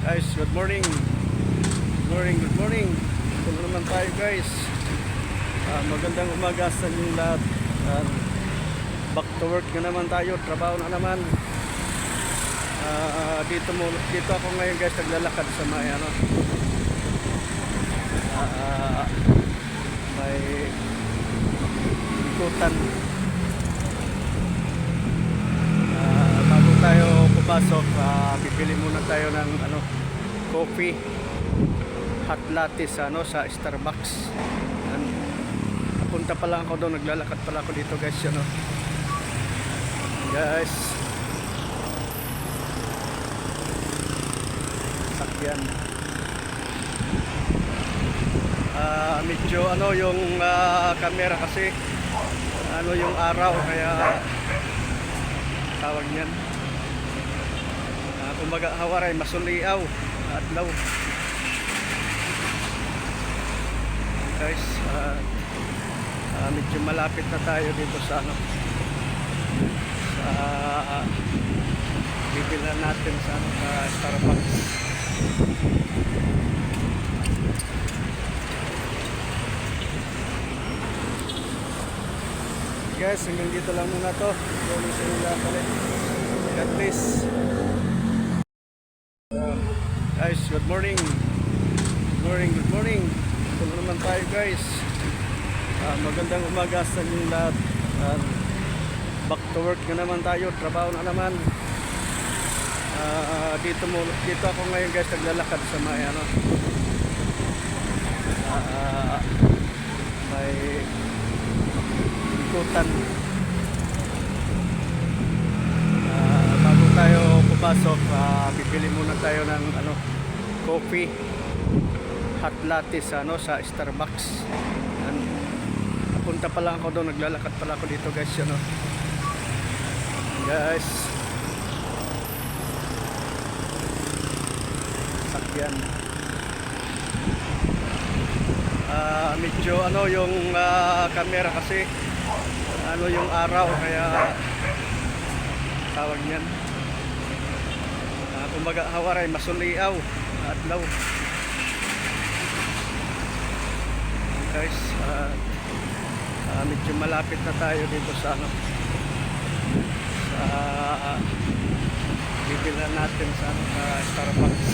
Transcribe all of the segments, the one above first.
Guys, good morning. Good morning. Ito na naman tayo guys. Magandang umaga sa inyong lahat. Back to work na naman tayo. Trabaho na naman. Dito ako ngayon guys, naglalakad sa may ikutan. Bago tayo pumasok, bibili muna tayo ng coffee, hot latte sa Starbucks. Napunta pa lang ako doon, naglalakad pala ako dito guys, guys, sakyan. Medyo yung camera kasi yung araw, kaya tawag niyan, kumbaga hawaray masuliaw at law guys. Medyo malapit na tayo dito sa bibilan natin sa Starbucks. Guys, hanggang dito lang muna to. Tuloy sa inyo lahat ulit. God bless. Guys, good morning. Good morning. Ito na naman tayo guys. Magandang umaga sa inyong lahat. Back to work na naman tayo. Trabaho na naman. Dito ako ngayon guys, naglalakad sa may ikutan. Bago tayo pumasok, bibili muna tayo ng coffee, hot latte sa Starbucks. Napunta pa lang ako doon, naglalakad pala ako dito guys, guys, sakyan. Medyo yung camera kasi yung araw, kaya tawag niyan, kumbaga hawaray masuliaw at law guys. Medyo malapit na tayo dito sa bibilan natin sa Starbucks.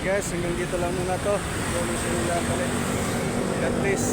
Guys, hanggang dito lang muna to. Tuloy sa inyo lahat ulit. God bless.